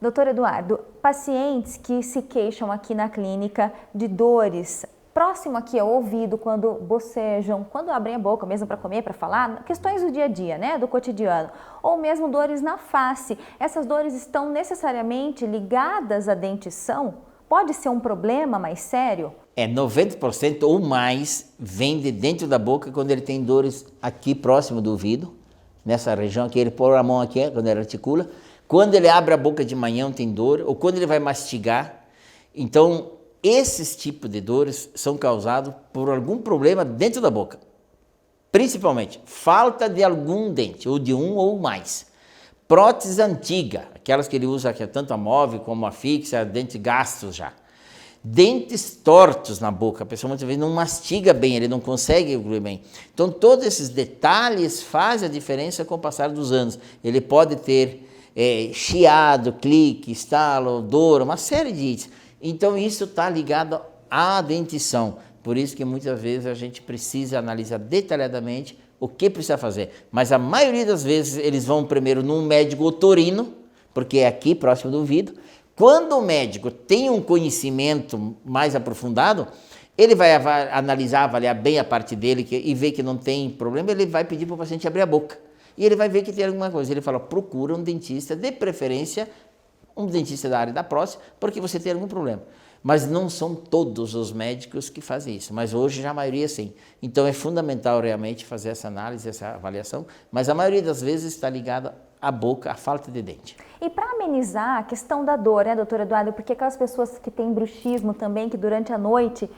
Doutor Eduardo, pacientes que se queixam aqui na clínica de dores próximo aqui ao ouvido, quando bocejam, quando abrem a boca mesmo para comer, para falar, questões do dia a dia, né, do cotidiano, ou mesmo dores na face. Essas dores estão necessariamente ligadas à dentição? Pode ser um problema mais sério? 90% ou mais vem de dentro da boca quando ele tem dores aqui próximo do ouvido, nessa região aqui, ele põe a mão aqui, quando ele articula. Quando ele abre a boca de manhã tem dor, ou quando ele vai mastigar. Então, esses tipos de dores são causados por algum problema dentro da boca. Principalmente, falta de algum dente, ou de um ou mais. Prótese antiga, aquelas que ele usa, que é tanto a móvel como a fixa, dentes gastos já. Dentes tortos na boca, a pessoa muitas vezes não mastiga bem, ele não consegue engolir bem. Então, todos esses detalhes fazem a diferença com o passar dos anos. Ele pode ter chiado, clique, estalo, dor, uma série de itens. Então, isso está ligado à dentição. Por isso que muitas vezes a gente precisa analisar detalhadamente o que precisa fazer. Mas a maioria das vezes eles vão primeiro num médico otorino, porque é aqui próximo do ouvido. Quando o médico tem um conhecimento mais aprofundado, ele vai analisar, avaliar bem a parte dele e ver que não tem problema, ele vai pedir para o paciente abrir a boca. E ele vai ver que tem alguma coisa. Ele fala, procura um dentista, de preferência, um dentista da área da próstata, porque você tem algum problema. Mas não são todos os médicos que fazem isso, mas hoje já a maioria sim. Então é fundamental realmente fazer essa análise, essa avaliação, mas a maioria das vezes está ligada à boca, à falta de dente. E para amenizar a questão da dor, né, doutor Eduardo, porque aquelas pessoas que têm bruxismo também, que durante a noite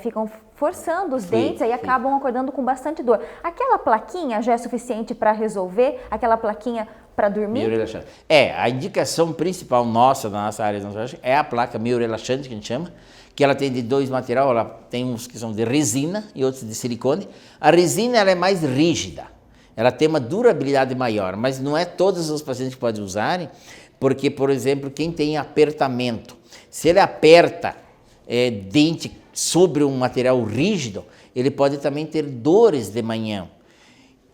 ficam forçando os dentes, aí acabam acordando com bastante dor. Aquela plaquinha já é suficiente para resolver? Aquela plaquinha para dormir? Miorelaxante. A indicação principal nossa, da nossa área é a placa miorelaxante, que a gente chama, que ela tem de dois materiais, ela tem uns que são de resina e outros de silicone. A resina ela é mais rígida, ela tem uma durabilidade maior, mas não é todos os pacientes que podem usarem, porque, por exemplo, quem tem apertamento, se ele aperta dente sobre um material rígido, ele pode também ter dores de manhã.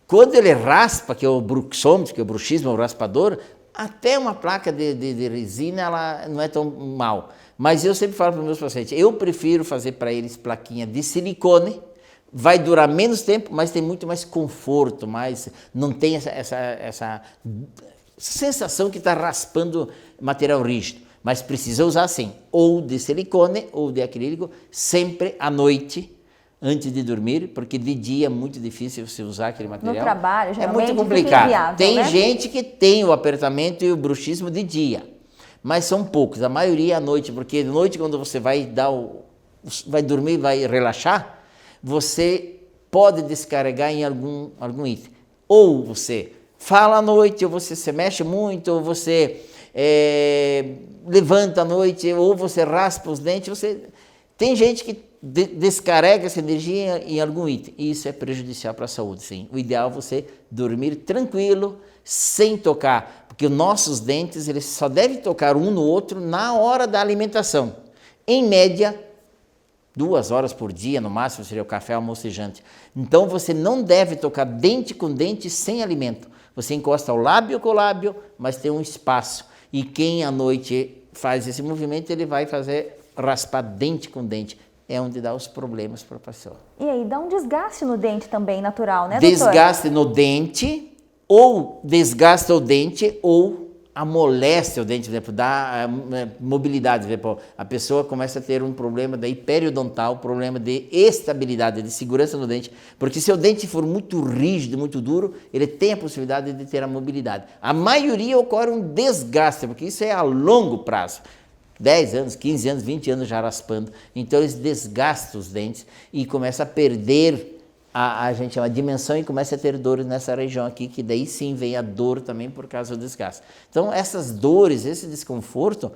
Quando ele raspa, que é o bruxômetro, que é o bruxismo, o raspador, até uma placa de resina ela não é tão mal. Mas eu sempre falo para os meus pacientes, eu prefiro fazer para eles plaquinha de silicone, vai durar menos tempo, mas tem muito mais conforto, não tem essa sensação que está raspando material rígido. Mas precisa usar sim, ou de silicone ou de acrílico, sempre à noite, antes de dormir, porque de dia é muito difícil você usar aquele material. No trabalho, geralmente, é muito complicado. Inviável, tem né? gente que tem o apertamento e o bruxismo de dia, mas são poucos, a maioria à noite, porque de noite quando você vai dormir, vai relaxar, você pode descarregar em algum item. Ou você fala à noite, ou você se mexe muito, ou você levanta à noite, ou você raspa os dentes. Tem gente que descarrega essa energia em algum item. E isso é prejudicial para a saúde, sim. O ideal é você dormir tranquilo, sem tocar, porque os nossos dentes eles só devem tocar um no outro na hora da alimentação. Em média, 2 horas por dia, no máximo, seria o café, almoço e janta. Então, você não deve tocar dente com dente sem alimento. Você encosta o lábio com o lábio, mas tem um espaço. E quem à noite faz esse movimento, ele vai fazer raspar dente com dente. É onde dá os problemas para a pessoa. E aí dá um desgaste no dente também, natural, né, doutor? Desgaste no dente, ou desgasta o dente, ou amolece o dente, por exemplo, dá mobilidade. Por exemplo, a pessoa começa a ter um problema daí periodontal, problema de estabilidade, de segurança no dente, porque se o dente for muito rígido, muito duro, ele tem a possibilidade de ter a mobilidade. A maioria ocorre um desgaste, porque isso é a longo prazo. 10 anos, 15 anos, 20 anos já raspando. Então eles desgastam os dentes e começa a perder a gente chama dimensão e começa a ter dores nessa região aqui, que daí sim vem a dor também por causa do desgaste. Então essas dores, esse desconforto,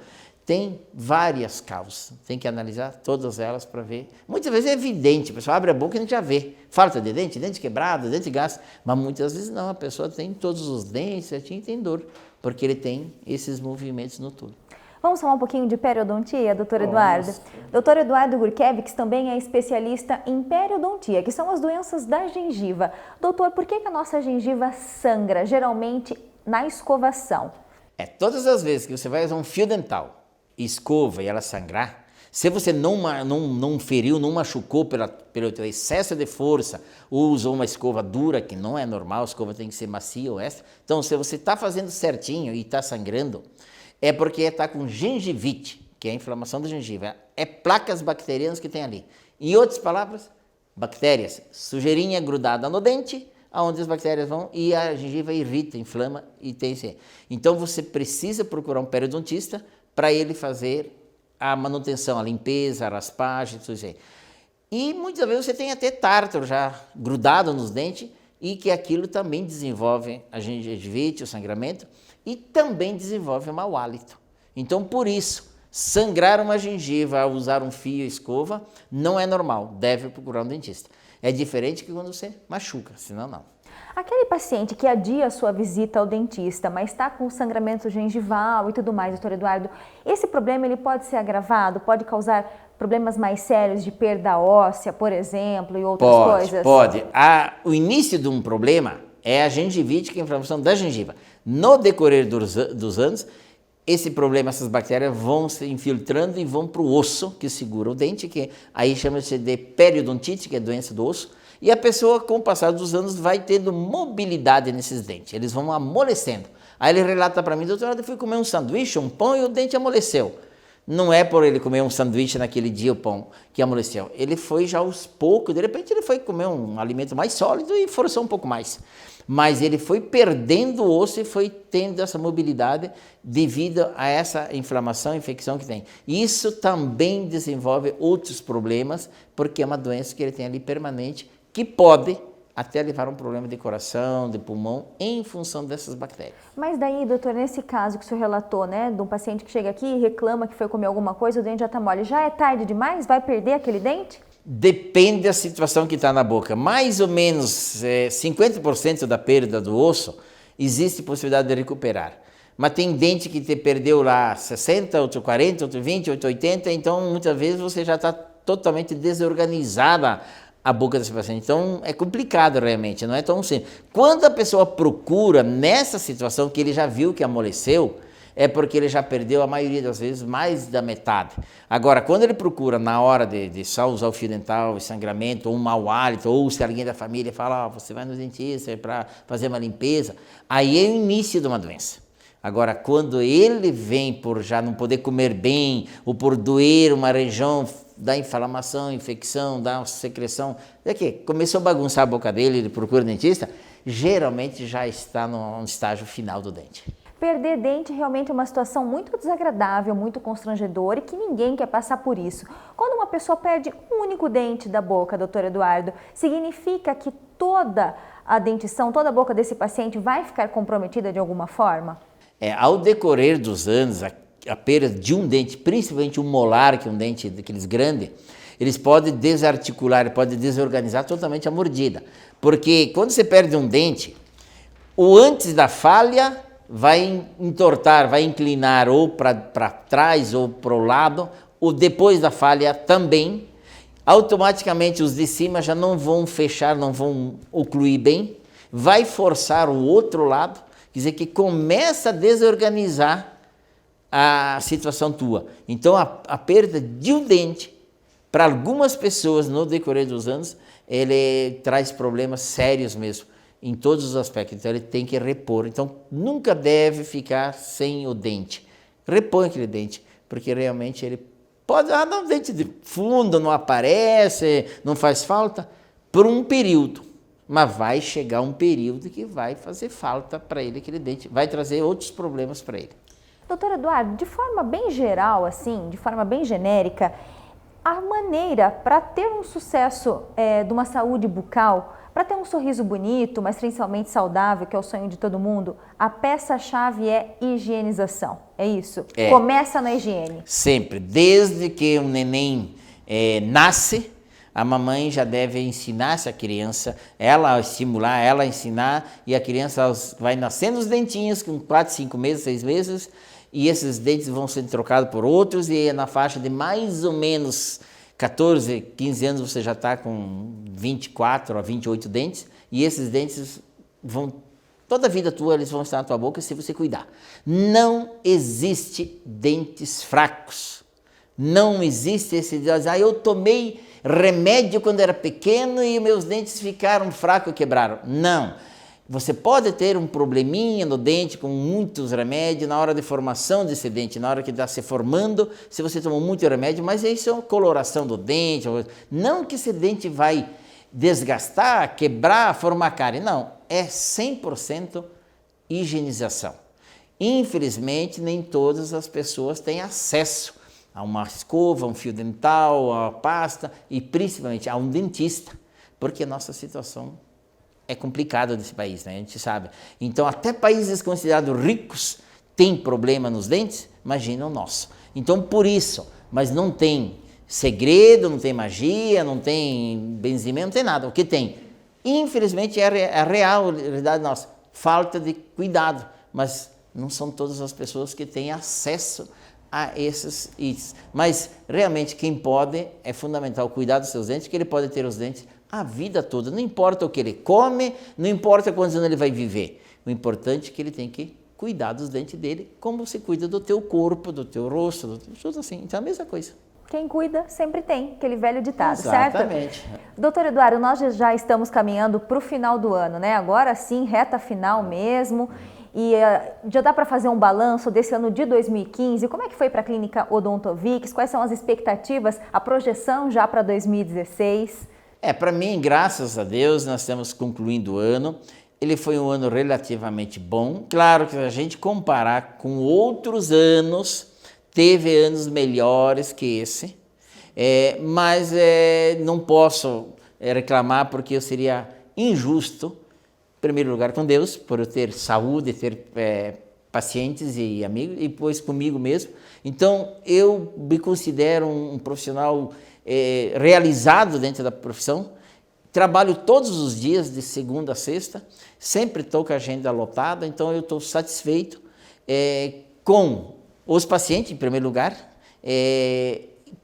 tem várias causas. Tem que analisar todas elas para ver. Muitas vezes é evidente, a pessoa abre a boca e a gente já vê. Falta de dente, dente quebrado, dente gasto. Mas muitas vezes não, a pessoa tem todos os dentes certinho e tem dor, porque ele tem esses movimentos no túnel. Vamos falar um pouquinho de periodontia, doutor Eduardo? Doutor Eduardo Gurkevix também é especialista em periodontia, que são as doenças da gengiva. Doutor, por que a nossa gengiva sangra, geralmente na escovação? Todas as vezes que você vai usar um fio dental, escova e ela sangrar, se você não feriu, não machucou pelo excesso de força, ou usou uma escova dura, que não é normal, a escova tem que ser macia ou extra. Então, se você está fazendo certinho e está sangrando, é porque está com gengivite, que é a inflamação da gengiva. É placas bacterianas que tem ali. Em outras palavras, bactérias, sujeirinha grudada no dente, aonde as bactérias vão e a gengiva irrita, inflama e tem esse. Então, você precisa procurar um periodontista para ele fazer a manutenção, a limpeza, a raspagem, tudo isso aí. E muitas vezes você tem até tártaro já grudado nos dentes e que aquilo também desenvolve a gengivite, o sangramento, e também desenvolve o mau hálito. Então, por isso, sangrar uma gengiva ao usar um fio e escova não é normal, deve procurar um dentista. É diferente que quando você machuca, senão não. Aquele paciente que adia a sua visita ao dentista, mas está com sangramento gengival e tudo mais, doutor Eduardo, esse problema ele pode ser agravado, pode causar problemas mais sérios de perda óssea, por exemplo, e outras coisas? Pode. O início de um problema é a gengivite, que é a inflamação da gengiva. No decorrer dos anos, esse problema, essas bactérias vão se infiltrando e vão para o osso, que segura o dente, que aí chama-se de periodontite, que é doença do osso. E a pessoa, com o passar dos anos, vai tendo mobilidade nesses dentes. Eles vão amolecendo. Aí ele relata para mim, doutor, eu fui comer um sanduíche, um pão, e o dente amoleceu. Não é por ele comer um sanduíche naquele dia, o pão, que amoleceu. Ele foi já aos poucos, de repente ele foi comer um alimento mais sólido e forçou um pouco mais. Mas ele foi perdendo o osso e foi tendo essa mobilidade devido a essa inflamação, infecção que tem. Isso também desenvolve outros problemas, porque é uma doença que ele tem ali permanente, que pode até levar a um problema de coração, de pulmão, em função dessas bactérias. Mas daí, doutor, nesse caso que o senhor relatou, né, de um paciente que chega aqui e reclama que foi comer alguma coisa, o dente já está mole, já é tarde demais? Vai perder aquele dente? Depende da situação que está na boca. Mais ou menos 50% da perda do osso, existe possibilidade de recuperar. Mas tem dente que te perdeu lá 60, outro 40, outro 20, outro 80, então muitas vezes você já está totalmente desorganizada a boca desse paciente. Então é complicado realmente, não é tão simples. Quando a pessoa procura nessa situação que ele já viu que amoleceu, é porque ele já perdeu a maioria das vezes mais da metade. Agora, quando ele procura na hora de só usar o fio dental, sangramento, ou um mau hálito, ou se alguém da família fala, você vai no dentista para fazer uma limpeza, aí é o início de uma doença. Agora, quando ele vem por já não poder comer bem, ou por doer uma região da inflamação, infecção, da secreção, daqui, começou a bagunçar a boca dele, ele procura dentista, geralmente já está no estágio final do dente. Perder dente realmente é uma situação muito desagradável, muito constrangedora e que ninguém quer passar por isso. Quando uma pessoa perde um único dente da boca, doutor Eduardo, significa que toda a dentição, toda a boca desse paciente vai ficar comprometida de alguma forma? Ao decorrer dos anos, a perda de um dente, principalmente um molar, que é um dente daqueles grandes, eles podem desarticular, podem desorganizar totalmente a mordida. Porque quando você perde um dente, o antes da falha vai entortar, vai inclinar ou para trás ou para o lado, ou depois da falha também, automaticamente os de cima já não vão fechar, não vão ocluir bem, vai forçar o outro lado, quer dizer que começa a desorganizar a situação tua. Então a perda de um dente, para algumas pessoas no decorrer dos anos, ele traz problemas sérios mesmo, em todos os aspectos, então ele tem que repor. Então nunca deve ficar sem o dente. Repõe aquele dente, porque realmente ele pode dar um dente de fundo, não aparece, não faz falta, por um período. Mas vai chegar um período que vai fazer falta para ele aquele dente, vai trazer outros problemas para ele. Doutor Eduardo, de forma bem geral, assim, de forma bem genérica, a maneira para ter um sucesso de uma saúde bucal, para ter um sorriso bonito, mas principalmente saudável, que é o sonho de todo mundo, a peça-chave é higienização, é isso? Começa na higiene. Sempre, desde que um neném nasce, a mamãe já deve ensinar essa criança, ela estimular, ela ensinar, e a criança vai nascendo os dentinhos com 4, 5 meses, 6 meses, e esses dentes vão sendo trocados por outros, e na faixa de mais ou menos 14, 15 anos você já está com 24 a 28 dentes, e esses dentes vão Toda a vida tua eles vão estar na tua boca se você cuidar. Não existe dentes fracos. Não existe esse Deus, eu tomei remédio quando era pequeno e meus dentes ficaram fracos e quebraram. Não. Você pode ter um probleminha no dente com muitos remédios na hora de formação desse dente, na hora que está se formando, se você tomou muito remédio, mas isso é uma coloração do dente. Não que esse dente vai desgastar, quebrar, formar cárie. Não, é 100% higienização. Infelizmente, nem todas as pessoas têm acesso a uma escova, a um fio dental, a uma pasta e principalmente a um dentista, porque a nossa situação é complicada nesse país, né? A gente sabe. Então, até países considerados ricos têm problema nos dentes, imagina o nosso. Então, por isso, mas não tem segredo, não tem magia, não tem benzimento, não tem nada. O que tem? Infelizmente, é a realidade nossa, falta de cuidado, mas não são todas as pessoas que têm acesso a esses itens. Mas realmente quem pode, é fundamental cuidar dos seus dentes, que ele pode ter os dentes a vida toda, não importa o que ele come, não importa quantos anos ele vai viver, o importante é que ele tem que cuidar dos dentes dele, como você cuida do teu corpo, do teu rosto, tudo assim, então é a mesma coisa. Quem cuida sempre tem, aquele velho ditado, Exatamente. Certo? Doutor Eduardo, nós já estamos caminhando para o final do ano, né? Agora sim, reta final mesmo. E já dá para fazer um balanço desse ano de 2015? Como é que foi para a Clínica Odontovix? Quais são as expectativas, a projeção já para 2016? Para mim, graças a Deus, nós estamos concluindo o ano. Ele foi um ano relativamente bom. Claro que se a gente comparar com outros anos, teve anos melhores que esse. Mas não posso reclamar porque eu seria injusto, em primeiro lugar com Deus, por eu ter saúde, ter pacientes e amigos, e depois comigo mesmo. Então, eu me considero um profissional realizado dentro da profissão. Trabalho todos os dias, de segunda a sexta, sempre estou com a agenda lotada, então eu estou satisfeito com os pacientes, em primeiro lugar,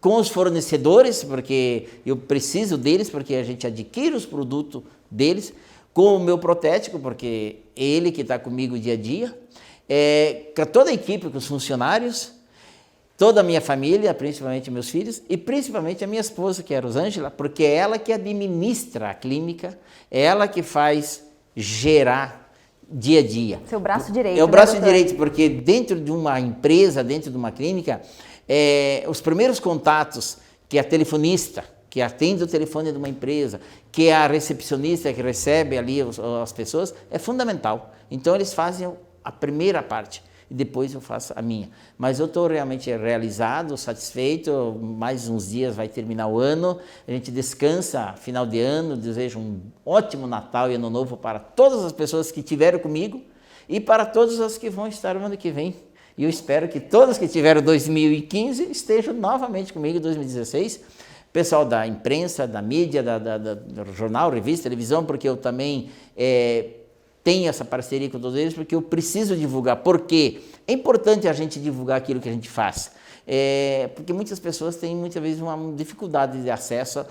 com os fornecedores, porque eu preciso deles, porque a gente adquire os produtos deles, com o meu protético, porque é ele que está comigo dia a dia, com toda a equipe, com os funcionários, toda a minha família, principalmente meus filhos, e principalmente a minha esposa, que é a Rosângela, porque é ela que administra a clínica, é ela que faz gerar dia a dia. Seu braço direito. É o braço direito, porque dentro de uma empresa, dentro de uma clínica, os primeiros contatos que a telefonista, que atende o telefone de uma empresa, que é a recepcionista que recebe ali as pessoas, é fundamental. Então eles fazem a primeira parte e depois eu faço a minha. Mas eu estou realmente realizado, satisfeito, mais uns dias vai terminar o ano, a gente descansa final de ano, desejo um ótimo Natal e Ano Novo para todas as pessoas que estiveram comigo e para todas as que vão estar no ano que vem. E eu espero que todos que tiveram 2015 estejam novamente comigo em 2016, pessoal da imprensa, da mídia, do jornal, revista, televisão, porque eu também tenho essa parceria com todos eles, porque eu preciso divulgar. Por quê? É importante a gente divulgar aquilo que a gente faz, porque muitas pessoas têm muitas vezes uma dificuldade de acesso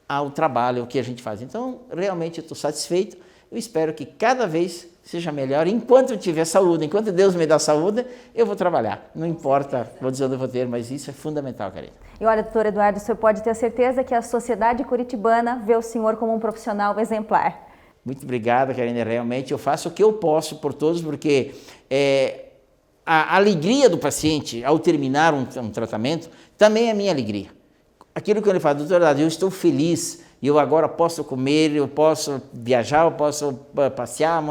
ao trabalho que a gente faz. Então, realmente eu estou satisfeito, eu espero que cada vez seja melhor. Enquanto eu tiver saúde, enquanto Deus me dá saúde, eu vou trabalhar. Não importa, vou dizer onde eu vou ter, mas isso é fundamental, Karine. E olha, doutor Eduardo, o senhor pode ter certeza que a sociedade curitibana vê o senhor como um profissional exemplar. Muito obrigado, Karine. Realmente eu faço o que eu posso por todos, porque a alegria do paciente ao terminar um tratamento também é a minha alegria. Aquilo que ele fala, doutor Eduardo, eu estou feliz, eu agora posso comer, eu posso viajar, eu posso passear,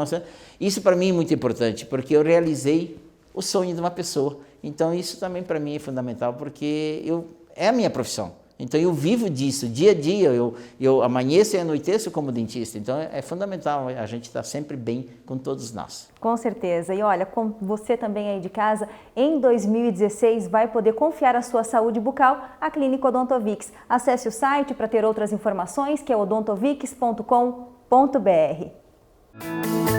isso para mim é muito importante, porque eu realizei o sonho de uma pessoa. Então isso também para mim é fundamental, porque é a minha profissão. Então eu vivo disso, dia a dia, eu amanheço e anoiteço como dentista. Então é fundamental a gente estar sempre bem com todos nós. Com certeza. E olha, com você também aí de casa, em 2016 vai poder confiar a sua saúde bucal à Clínica Odontovix. Acesse o site para ter outras informações, que é odontovix.com.br.